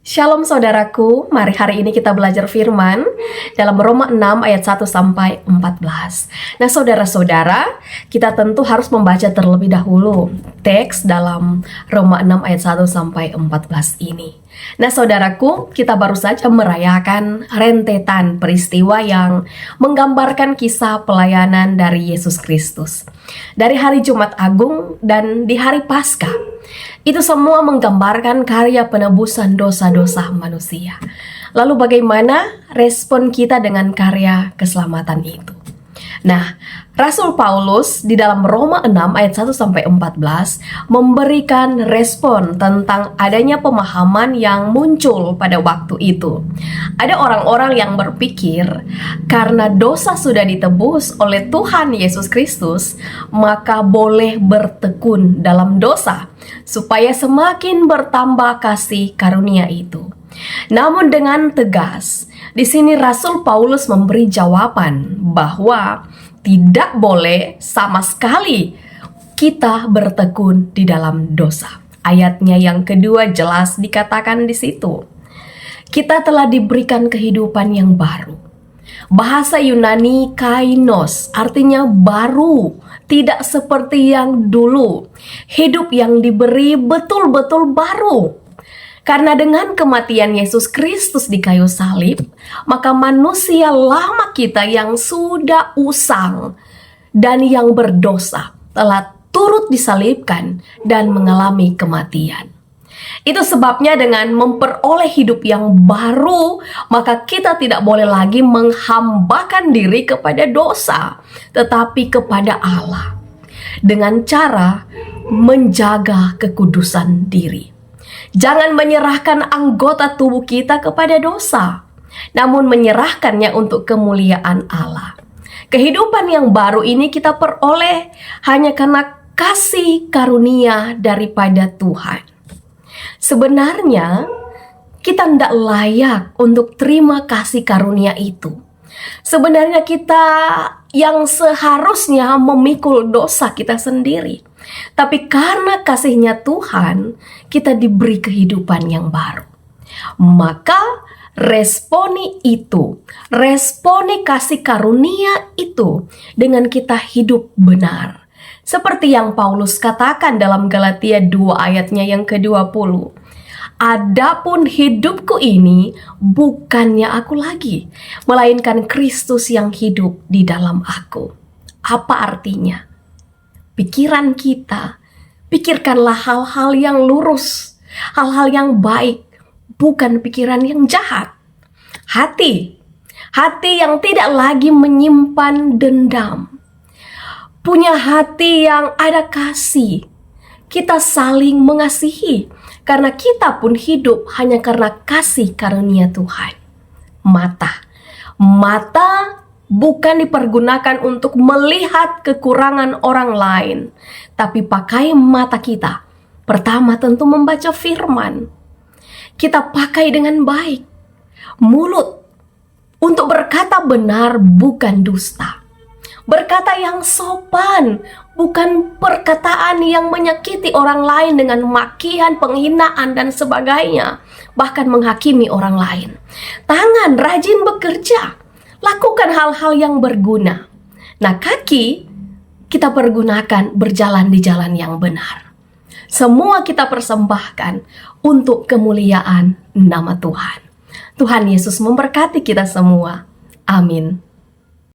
Shalom saudaraku, mari hari ini kita belajar firman dalam Roma 6 ayat 1 sampai 14. Nah saudara-saudara, kita tentu harus membaca terlebih dahulu teks dalam Roma 6 ayat 1 sampai 14 ini. Nah saudaraku, kita baru saja merayakan rentetan peristiwa yang menggambarkan kisah pelayanan dari Yesus Kristus. Dari hari Jumat Agung dan di hari Paskah. Itu semua menggambarkan karya penebusan dosa-dosa manusia. Lalu bagaimana respon kita dengan karya keselamatan itu? Nah, Rasul Paulus di dalam Roma 6 ayat 1 sampai 14 memberikan respon tentang adanya pemahaman yang muncul pada waktu itu. Ada orang-orang yang berpikir karena dosa sudah ditebus oleh Tuhan Yesus Kristus, maka boleh bertekun dalam dosa supaya semakin bertambah kasih karunia itu. Namun dengan tegas, di sini Rasul Paulus memberi jawaban bahwa tidak boleh sama sekali kita bertekun di dalam dosa. Ayatnya yang kedua jelas dikatakan di situ. Kita telah diberikan kehidupan yang baru. Bahasa Yunani kainos, artinya baru, tidak seperti yang dulu. Hidup yang diberi betul-betul baru. Karena dengan kematian Yesus Kristus di kayu salib, maka manusia lama kita yang sudah usang dan yang berdosa telah turut disalibkan dan mengalami kematian. Itu sebabnya dengan memperoleh hidup yang baru, maka kita tidak boleh lagi menghambakan diri kepada dosa, tetapi kepada Allah. Dengan cara menjaga kekudusan diri. Jangan menyerahkan anggota tubuh kita kepada dosa, namun menyerahkannya untuk kemuliaan Allah. Kehidupan yang baru ini kita peroleh hanya karena kasih karunia daripada Tuhan. Sebenarnya kita tidak layak untuk terima kasih karunia itu. Sebenarnya kita yang seharusnya memikul dosa kita sendiri. Tapi karena kasihnya Tuhan, kita diberi kehidupan yang baru. Maka responi kasih karunia itu dengan kita hidup benar. Seperti yang Paulus katakan dalam Galatia 2 ayatnya yang ke-20. Adapun hidupku ini bukannya aku lagi, melainkan Kristus yang hidup di dalam aku. Apa artinya? Pikiran kita, pikirkanlah hal-hal yang lurus, hal-hal yang baik, bukan pikiran yang jahat. Hati yang tidak lagi menyimpan dendam. Punya hati yang ada kasih. Kita saling mengasihi, karena kita pun hidup hanya karena kasih karunia Tuhan. Mata bukan dipergunakan untuk melihat kekurangan orang lain, tapi pakai mata kita. Pertama tentu membaca firman. Kita pakai dengan baik. Mulut untuk berkata benar, bukan dusta. Berkata yang sopan, bukan perkataan yang menyakiti orang lain dengan makian, penghinaan, dan sebagainya. Bahkan menghakimi orang lain. Tangan rajin bekerja. Lakukan hal-hal yang berguna. Nah, kaki kita pergunakan berjalan di jalan yang benar. Semua kita persembahkan untuk kemuliaan nama Tuhan. Tuhan Yesus memberkati kita semua. Amin.